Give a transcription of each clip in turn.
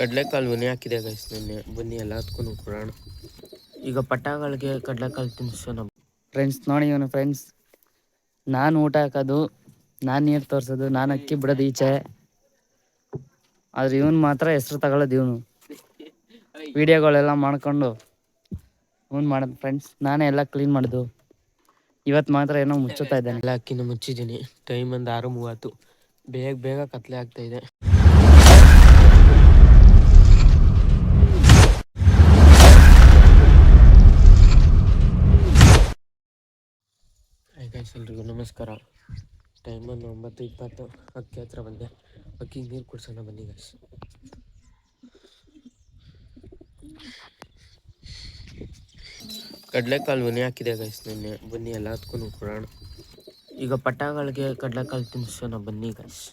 ಕಡಲೆಕಾಳು ನೆನೆ ಹಾಕಿದೆ ಗೈಸ್ ನಿನ್ನೆ. ಬನ್ನಿ ಎಲ್ಲದಕ್ಕೂ ಕೊಡೋಣ. ಈಗ ಪಟಾಗಳಿಗೆ ಕಡಲೆಕಾಳು ತಿನ್ನಿಸೋಣ ಫ್ರೆಂಡ್ಸ್. ನೋಡಿ ಇವನು ಫ್ರೆಂಡ್ಸ್, ನಾನು ಊಟ ಹಾಕೋದು, ನಾನು ನೀರು ತೋರಿಸೋದು, ನಾನು ಅಕ್ಕಿ ಬಿಡೋದು ಈಚೆ. ಆದ್ರೆ ಇವನು ಮಾತ್ರ ಹೆಸರು ತಗೊಳ್ಳೋದು. ಇವನು ವಿಡಿಯೋಗಳೆಲ್ಲ ಮಾಡ್ಕೊಂಡು ಇವನು ಮಾಡೋದು ಫ್ರೆಂಡ್ಸ್. ನಾನೇ ಎಲ್ಲ ಕ್ಲೀನ್ ಮಾಡೋದು. ಇವತ್ತು ಮಾತ್ರ ಏನೋ ಮುಚ್ಚುತ್ತಾ ಇದ್ದಾನೆ. ಎಲ್ಲ ಅಕ್ಕಿನ ಮುಚ್ಚಿದ್ದೀನಿ. ಟೈಮ್ ಒಂದು 6:30. ಬೇಗ ಬೇಗ ಕತ್ಲೆ ಆಗ್ತಾ ಇದೆ. ಗೈಸ್ ಎಲ್ರಿಗೂ ನಮಸ್ಕಾರ. ಟೈಮ್ ಒಂದು 9:20. ಅಕ್ಕಿ ಹತ್ರ ಬಂದೆ. ಅಕ್ಕಿಗೆ ನೀರು ಕುಡ್ಸೋಣ ಬನ್ನಿ ಗೈಸ್. ಕಡಲೆಕಾಳು ನೆನೆ ಹಾಕಿದೆ ಗೈಸ್ ನಿನ್ನೆ. ಬನ್ನಿ ಎಲ್ಲದಕ್ಕೂ ಕೊಡೋಣ. ಈಗ ಪಟಾಗಳಿಗೆ ಕಡಲೆಕಾಳು ತಿನ್ನಿಸೋಣ ಬನ್ನಿ ಗೈಸ್.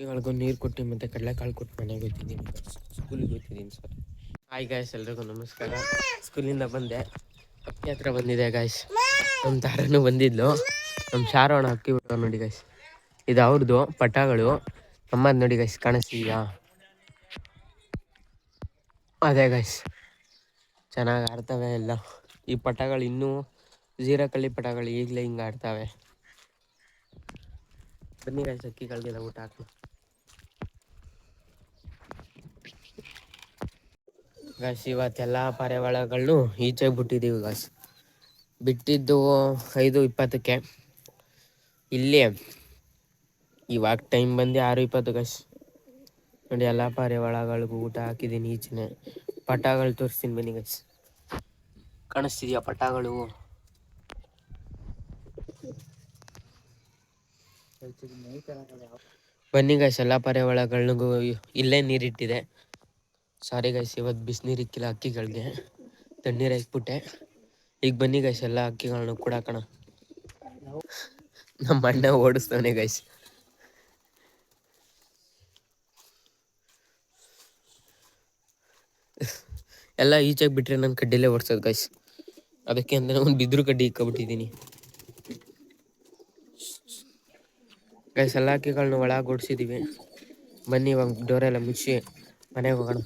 ಅಕ್ಕಿಗಳಿಗೂ ನೀರು ಕೊಟ್ಟು ಮತ್ತು ಕಡಲೆಕಾಳು ಕೊಟ್ಟು ಮನೆಗೆ ಹೋಗ್ತಿದ್ದೀನಿ. ಸ್ಕೂಲಿಗೆ ಹೋಗ್ತಿದ್ದೀನಿ ಸರ್. ಹಾಯ್ ಗಾಯ್ಸ್, ಎಲ್ರಿಗೂ ನಮಸ್ಕಾರ. ಸ್ಕೂಲಿಂದ ಬಂದೆ. ಅಕ್ಕಿ ಹತ್ರ ಬಂದಿದೆ ಗಾಯ್ಸ್. ನಮ್ಮ ತಾರನೂ ಬಂದಿದ್ಲು. ನಮ್ಮ ಶಾರೋಣ ಅಕ್ಕಿ ಬಿಟ್ಟು ನೋಡಿ ಗಾಯ್ಸ್. ಇದು ಅವ್ರದ್ದು ಪಟಾಗಳು. ನಮ್ಮದು ನೋಡಿ ಗಾಯ್ಸ್, ಕಾಣಿಸ್ತಿದೆಯಾ? ಅದೇ ಗಾಯ್ಸ್, ಚೆನ್ನಾಗಿ ಆಡ್ತವೆ ಎಲ್ಲ. ಈ ಪಟಗಳು ಇನ್ನೂ ಜೀರಕಳ್ಳಿ ಪಟಗಳು ಈಗಲೇ ಹಿಂಗೆ ಆಡ್ತವೆ. ಬನ್ನಿ ಗಾಯ್ಸ್, ಅಕ್ಕಿಗಳಿಗೆಲ್ಲ ಊಟ ಹಾಕಿ ಗಾಯ್ಸ್. ಇವತ್ತೆಲ್ಲ ಪಾರಿವಾಳಗಳನ್ನು ಈಚೆ ಬಿಟ್ಟಿದ್ದೀವಿ ಗಾಯ್ಸ್. ಬಿಟ್ಟಿದ್ದು 5:20ಕ್ಕೆ. ಇಲ್ಲಿ ಇವಾಗ ಟೈಮ್ ಬಂದು 6:20 ಗಾಯ್ಸ್. ನೋಡಿ, ಎಲ್ಲ ಪಾರಿವಾಳಗಳಿಗೂ ಊಟ ಹಾಕಿದ್ದೀನಿ ಈಚೆನೆ. ಪಟಾಗಳು ತೋರಿಸ್ತೀನಿ ಬನ್ನಿ ಗಾಯ್ಸ್. ಕಾಣಿಸ್ತಿದೆಯಾ ಪಟಾಗಳು? ಬನ್ನಿ ಗಾಯ್ಸ್, ಎಲ್ಲ ಪಾರಿವಾಳಗಳಿಗೂ ಇಲ್ಲೇ ನೀರಿಟ್ಟಿದೆ. ಸಾರಿ ಗಾಯ್ಸ್, ಇವತ್ತು ಬಿಸಿನೀರು ಇಕ್ಕಿಲ್ಲ ಅಕ್ಕಿಗಳಿಗೆ, ತಣ್ಣೀರು ಹಾಕ್ಬಿಟ್ಟೆ. ಈಗ ಬನ್ನಿ ಗಾಯ್ಸ್, ಎಲ್ಲ ಅಕ್ಕಿಗಳನ್ನ ಕುಡಾಕೋಣ. ನಮ್ಮ ಅಣ್ಣ ಓಡಿಸ್ತಾನೆ ಗಾಯ್ಸ್. ಎಲ್ಲ ಈಚೆಗೆ ಬಿಟ್ಟರೆ ನನ್ನ ಕಡ್ಡಿಲೇ ಓಡಿಸೋದು ಗಾಯ್ಸ್. ಅದಕ್ಕೆ ಅಂದರೆ ಒಂದು ಬಿದ್ರು ಕಡ್ಡಿ ಇಕ್ಕೊಬಿಟ್ಟಿದ್ದೀನಿ ಗೈಸ್. ಎಲ್ಲ ಅಕ್ಕಿಗಳನ್ನ ಒಳಗೆ ಓಡಿಸಿದ್ದೀವಿ. ಬನ್ನಿ ಇವಾಗ ಡೋರೆಲ್ಲ ಮುಚ್ಚಿ ಮನೆಗೆ ಹೋಗೋಣ.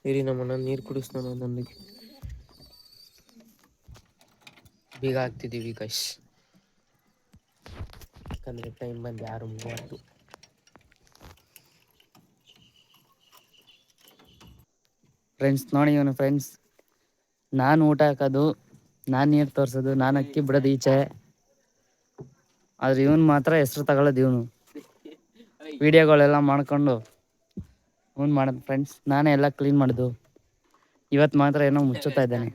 ಇರಿ, ನಮ್ಮಣ್ಣ ನೀರು ಕುಡಿಸ್ತಾನ. ನನಗೆ ಬೀಗ ಹಾಕ್ತಿದ್ದೀವಿ ಗೈಸ್, ಯಾಕಂದರೆ ಟೈಮ್ ಬಂದು 6:30. ಫ್ರೆಂಡ್ಸ್ ನೋಡಿ ಇವನು ಫ್ರೆಂಡ್ಸ್, ನಾನು ಊಟ ಹಾಕೋದು, ನಾನು ನೀರು ತೋರಿಸೋದು, ನಾನು ಅಕ್ಕಿ ಬಿಡೋದು ಈಚೆ. ಆದ್ರೆ ಇವನು ಮಾತ್ರ ಹೆಸರು ತಗೊಳ್ಳೋದು. ಇವನು ವಿಡಿಯೋಗಳೆಲ್ಲ ಮಾಡ್ಕೊಂಡು ಇವನು ಮಾಡೋದು ಫ್ರೆಂಡ್ಸ್. ನಾನೇ ಎಲ್ಲ ಕ್ಲೀನ್ ಮಾಡೋದು. ಇವತ್ತು ಮಾತ್ರ ಏನೋ ಮುಚ್ಚುತ್ತಾ ಇದ್ದಾನೆ.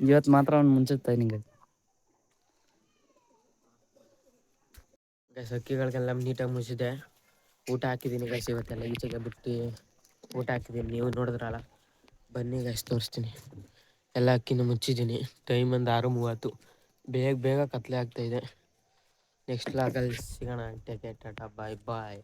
ಇವತ್ತು ಮಾತ್ರ ಅವ್ನು ಮುಚ್ಚುತ್ತಾ ನಿಂಗೆ ಗೈಸ್. ಅಕ್ಕಿಗಳಿಗೆಲ್ಲ ನೀಟಾಗಿ ಮುಚ್ಚಿದೆ. ಊಟ ಹಾಕಿದ್ದೀನಿ ಗೈಸ್. ಇವತ್ತೆಲ್ಲ ಈಚೆಗೆ ಬಿಟ್ಟು ಊಟ ಹಾಕಿದ್ದೀನಿ. ನೀವು ನೋಡಿದ್ರಲ್ಲ. ಬನ್ನಿ ಗೈಸ್, ತೋರಿಸ್ತೀನಿ. ಎಲ್ಲ ಅಕ್ಕಿನ ಮುಚ್ಚಿದ್ದೀನಿ. ಟೈಮ್ ಒಂದು 6:30. ಬೇಗ ಬೇಗ ಕತ್ಲೆ ಆಗ್ತಾಯಿದೆ. ನೆಕ್ಸ್ಟ್ ಲಾಗಲ್ಲಿ ಸಿಗೋಣ. ಟೇಕ್ ಕೇರ್, ಟಾಟಾ, ಬಾಯ್ ಬಾಯ್.